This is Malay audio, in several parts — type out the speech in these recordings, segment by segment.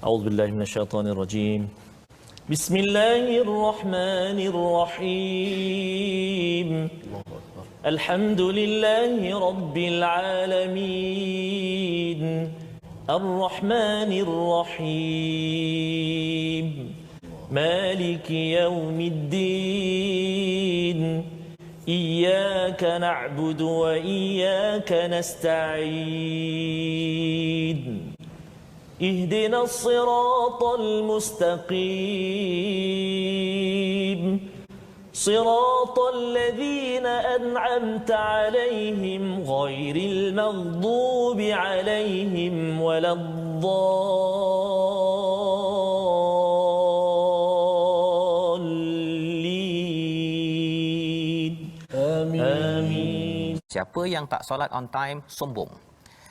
أعوذ بالله من الشيطان الرجيم. بسم الله الرحمن الرحيم. الحمد لله رب العالمين الرحمن الرحيم مالك يوم الدين إياك نعبد وإياك نستعين اهدنا الصراط المستقيم صراط الذين أنعمت عليهم غير المغضوب عليهم ولا الضالين آمين. Siapa yang tak solat on time, sombong.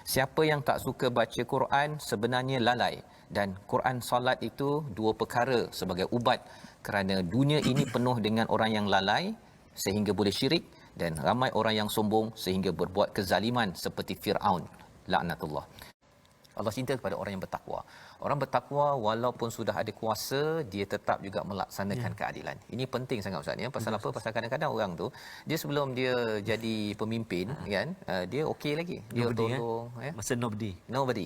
Siapa yang tak suka baca Quran sebenarnya lalai. Dan Quran solat itu dua perkara sebagai ubat kerana dunia ini penuh dengan orang yang lalai sehingga boleh syirik dan ramai orang yang sombong sehingga berbuat kezaliman seperti Firaun laknatullah. Allah cinta kepada orang yang bertakwa. Orang bertakwa walaupun sudah ada kuasa, dia tetap juga melaksanakan keadilan. Ini penting sangat Ustaz ya. Pasal apa? Pasal kadang-kadang orang tu dia sebelum dia jadi pemimpin kan, dia okey lagi. Dia tolong masa nobody.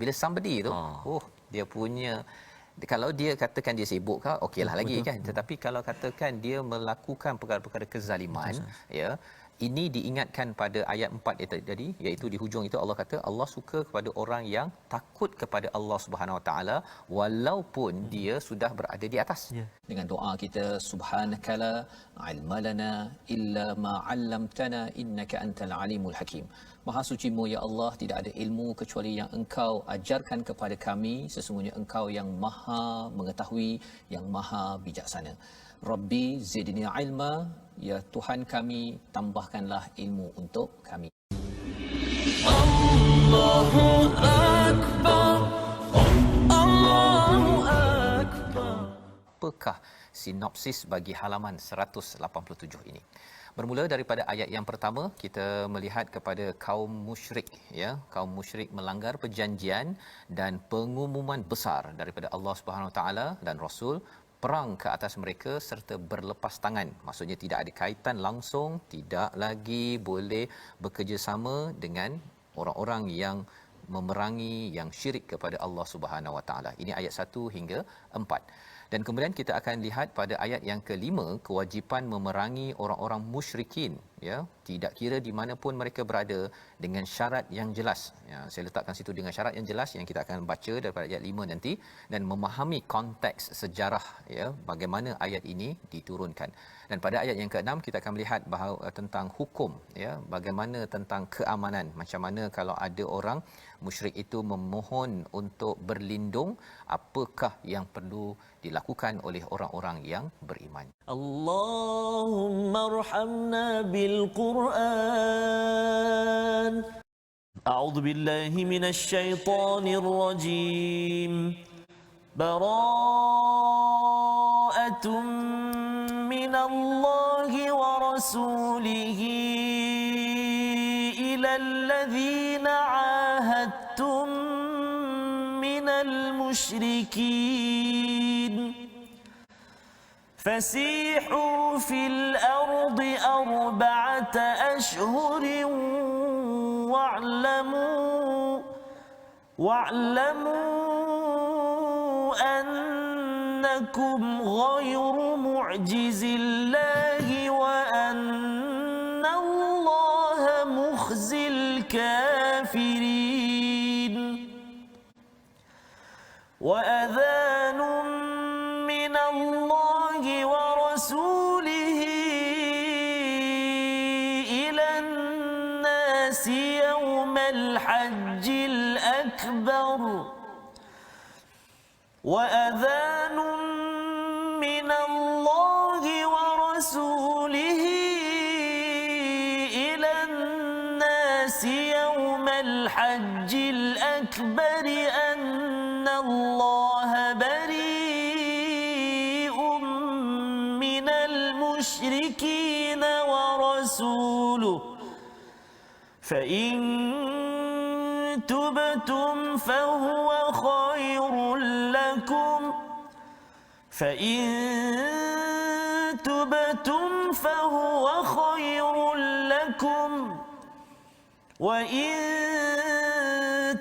Bila somebody tu, dia punya, kalau dia katakan dia sibuk ke, okeylah lagi kan. Tetapi kalau katakan dia melakukan perkara-perkara kezaliman, ya, ini diingatkan pada ayat 4 itu tadi, iaitu di hujung itu Allah kata Allah suka kepada orang yang takut kepada Allah Subhanahu Wa Taala walaupun dia sudah berada di atas. Dengan doa kita, subhanakala ilma lana illa ma 'allamtana innaka antal alimul hakim. Maha sucimu ya Allah, tidak ada ilmu kecuali yang Engkau ajarkan kepada kami, sesungguhnya Engkau yang Maha mengetahui, yang Maha bijaksana. Rabbi zidni ilma, ya Tuhan kami, tambahkanlah ilmu untuk kami. Allahu akbar, Allahu akbar. Apakah sinopsis bagi halaman 187 ini? Bermula daripada ayat yang pertama, kita melihat kepada kaum musyrik, ya, kaum musyrik melanggar perjanjian dan pengumuman besar daripada Allah Subhanahu Taala dan Rasul, perang ke atas mereka serta berlepas tangan. Maksudnya tidak ada kaitan langsung, tidak lagi boleh bekerjasama dengan orang-orang yang memerangi, yang syirik kepada Allah Subhanahu Wa Taala. Ini ayat 1 hingga 4. Dan kemudian kita akan lihat pada ayat yang kelima, kewajipan memerangi orang-orang musyrikin, ya, tidak kira di mana pun mereka berada, dengan syarat yang jelas. Ya, saya letakkan situ dengan syarat yang jelas yang kita akan baca daripada ayat 5 nanti, dan memahami konteks sejarah, ya, bagaimana ayat ini diturunkan. Dan pada ayat yang ke-6 kita akan melihat bahawa tentang hukum, ya, bagaimana tentang keamanan, macam mana kalau ada orang musyrik itu memohon untuk berlindung, apakah yang perlu dilakukan oleh orang-orang yang beriman. Allahumma arhamna bil Qur'an. A'udzu billahi minasy syaithanir rajim. Bara'atun minallahi wa rasulihi ilal ladzina 'ahadtum minal musyrikin. فسيحوا في الأرض 4 أشهر واعلموا أنكم غير معجز الله وأن الله مخزي الكافرين. وأذان من الله ورسوله إلى الناس يوم الحج الأكبر وأذان من الله ورسوله إلى الناس يوم الحج الأكبر أن الله بريء من المشركين ورسوله فإن تبتم فهو خير لكم فإن تبتم فهو خير لكم وإن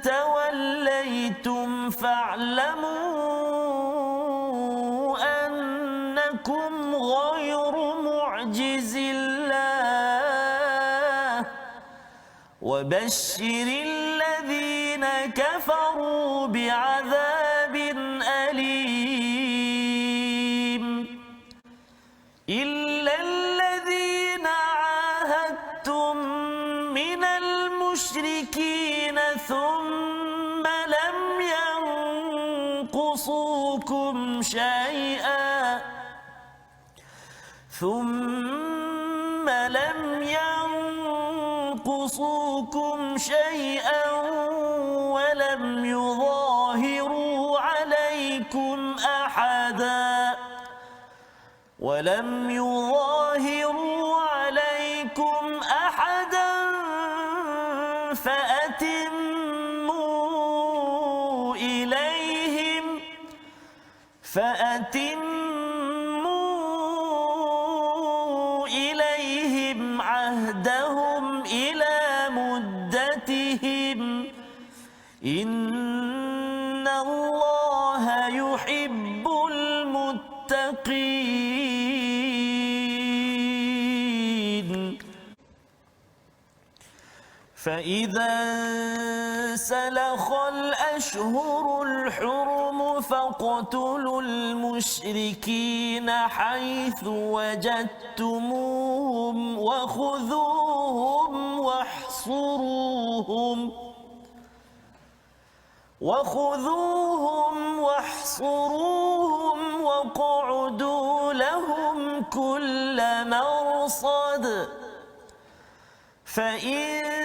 توليتم فاعلموا أنكم غير معجز الله وبشر الذين كفروا بعذاب أليم إلا الذين عاهدتم من المشركين ثم لم ينقصوكم شيئا ولم يظاهروا عليكم أحدا فأتموا إليهم عهدهم إلى مدتهم إن الله يحب المتقين فإذا انسلخ الأشهر الحرم فاقتلوا المشركين حيث وجدتموهم وخذوهم واحصروهم واقعدوا لهم كل مرصد فإن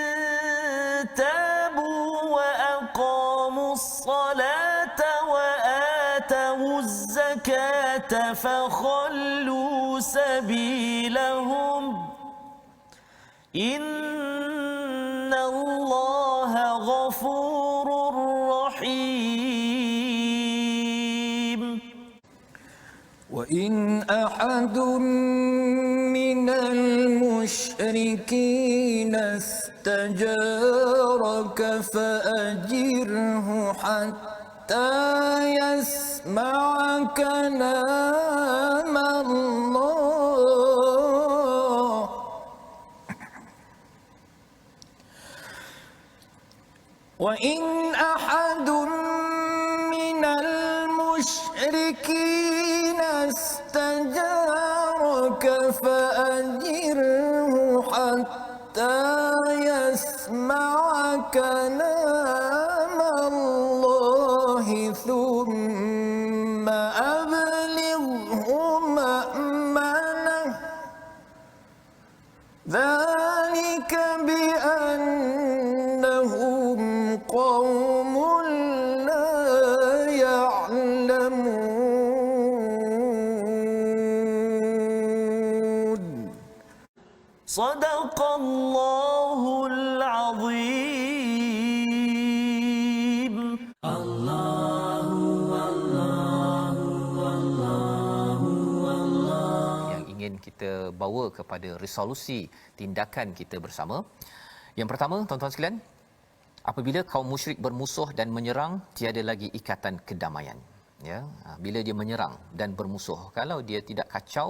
تابوا وأقاموا الصلاة وآتوا الزكاة فخلوا سبيلهم إن الله غفور رحيم وإن أحد من المشركين استجارك فأجره حتى يسمع كلام الله وإن أحد من المشركين استجارك فأجره حتى يسمع كلام الله ثم أبلغه مأمنه ذلك بأنهم قوم لا يعلمون صدق الله العظيم yang ingin kita bawa kepada resolusi tindakan kita bersama. Yang pertama, tuan-tuan sekalian, apabila kaum musyrik bermusuh dan menyerang, tiada lagi ikatan kedamaian. Ya, bila dia menyerang dan bermusuh, kalau dia tidak kacau,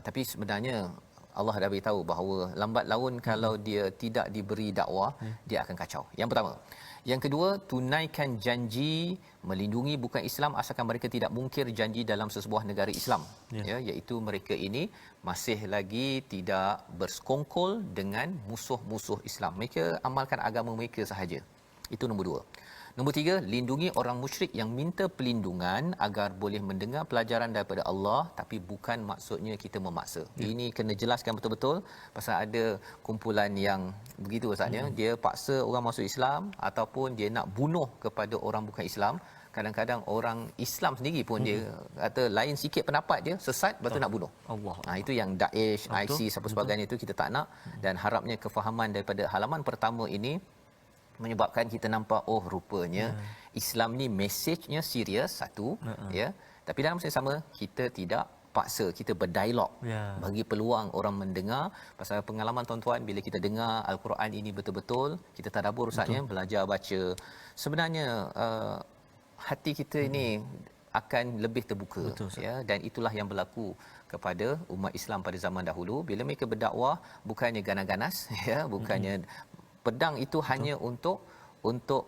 tapi sebenarnya Allah dah beritahu bahawa lambat laun kalau dia tidak diberi dakwah, dia akan kacau. Yang pertama. Yang kedua, tunaikan janji melindungi bukan Islam asalkan mereka tidak mungkir janji dalam sesebuah negara Islam. Ya, iaitu mereka ini masih lagi tidak bersekongkol dengan musuh-musuh Islam. Mereka amalkan agama mereka sahaja. Itu nombor dua. Nombor tiga, lindungi orang musyrik yang minta perlindungan agar boleh mendengar pelajaran daripada Allah, tapi bukan maksudnya kita memaksa. Ini kena jelaskan betul-betul, pasal ada kumpulan yang begitu Ustaz, dia paksa orang masuk Islam ataupun dia nak bunuh kepada orang bukan Islam. Kadang-kadang orang Islam sendiri pun dia kata lain sikit pendapat dia, sesat, lepas tu nak bunuh. Allah. Itu yang Daesh, ISIS apa sebagainya itu kita tak nak, dan harapnya kefahaman daripada halaman pertama ini menyebabkan kita nampak oh rupanya Islam ni mesejnya serius satu ya, tapi dalam masa yang sama kita tidak paksa, kita berdialog, bagi peluang orang mendengar. Pasal pengalaman tuan-tuan, bila kita dengar al-Quran ini betul-betul kita tadabbur ustaznya, belajar baca, sebenarnya hati kita ini akan lebih terbuka. Betul, ya, dan itulah yang berlaku kepada umat Islam pada zaman dahulu bila mereka berdakwah, bukannya ganas-ganas ya, bukannya pedang itu hanya untuk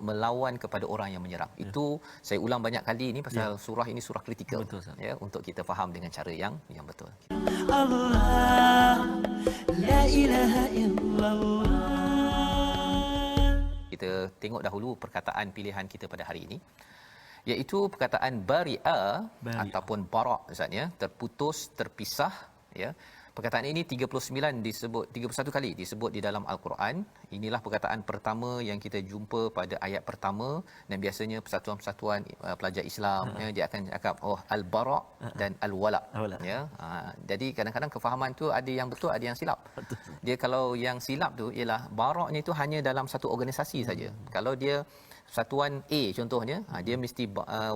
melawan kepada orang yang menyerang. Itu saya ulang banyak kali ini pasal surah ini surah kritikal. Betul, ya, untuk kita faham dengan cara yang betul. Allah la ilaha illallah. Kita tengok dahulu perkataan pilihan kita pada hari ini, iaitu perkataan bari'a ataupun bara' Ustaz ya, terputus, terpisah ya. Perkataan ini 31 kali disebut di dalam al-Quran. Inilah perkataan pertama yang kita jumpa pada ayat pertama, dan biasanya persatuan-persatuan pelajar Islam ya, dia akan cakap oh al-bara' dan al-wala' ya. Jadi kadang-kadang kefahaman tu ada yang betul, ada yang silap. Dia kalau yang silap tu ialah bara'-nya itu hanya dalam satu organisasi saja. Kalau dia satuan A contohnya, dia mesti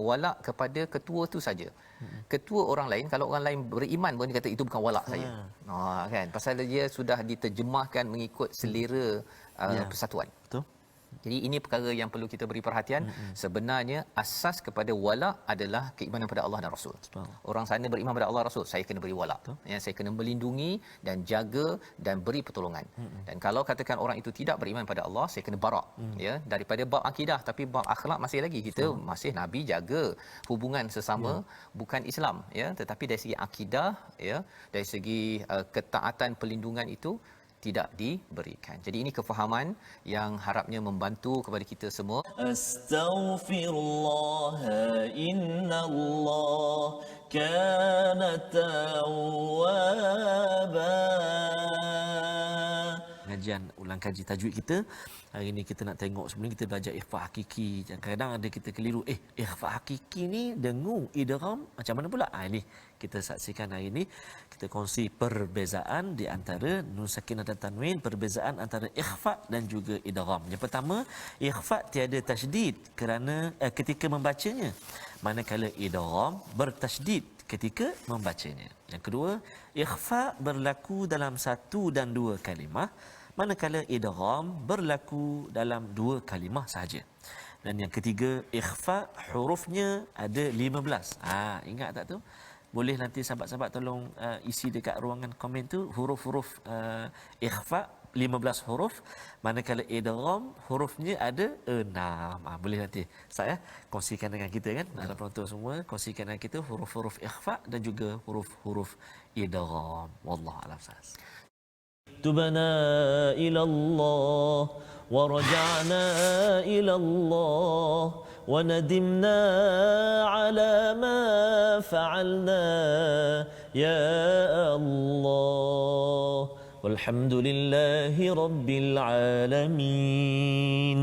walak kepada ketua tu saja. Ketua orang lain, kalau orang lain beriman pun dia kata itu bukan walak saya. Kan, pasal dia sudah diterjemahkan mengikut selera persatuan. Betul. Jadi ini perkara yang perlu kita beri perhatian. Sebenarnya asas kepada wala adalah keimanan pada Allah dan Rasul. Orang sana beriman pada Allah Rasul, saya kena beri wala. Ya, saya kena melindungi dan jaga dan beri pertolongan. Dan kalau katakan orang itu tidak beriman pada Allah, saya kena bara'. Ya, daripada bab akidah, tapi bab akhlak masih lagi kita masih Nabi jaga hubungan sesama bukan Islam ya, tetapi dari segi akidah ya, dari segi ketaatan perlindungan itu tidak diberikan. Jadi ini kefahaman yang harapnya membantu kepada kita semua. Astaghfirullah innallah kana tawwaba. Pengajian ulang kaji tajwid kita hari ini, kita nak tengok sebelum kita belajar ikhfa hakiki. Kadang-kadang ada kita keliru, ikhfa hakiki ni dengung idgham macam mana pula? Ini kita saksikan hari ini, kita kongsi perbezaan di antara nun sakinah dan tanwin, perbezaan antara ikhfa dan juga idgham. Yang pertama, ikhfa tiada tasydid kerana ketika membacanya, manakala idgham bertasydid ketika membacanya. Yang kedua, ikhfa berlaku dalam satu dan dua kalimah, manakala idgham berlaku dalam dua kalimah sahaja. Dan yang ketiga, ikhfa hurufnya ada 15. Ingat tak tu? Boleh nanti sahabat-sahabat tolong isi dekat ruangan komen tu huruf-huruf ikhfa 15 huruf, manakala idgham hurufnya ada 6. Boleh nanti saya kongsikan dengan kita kan, para penonton semua kongsikan dengan kita huruf-huruf ikhfa dan juga huruf-huruf idgham. Wallahu a'lam. تبنا إلى الله ورجعنا إلى الله وندمنا على ما فعلنا يا الله والحمد لله رب العالمين.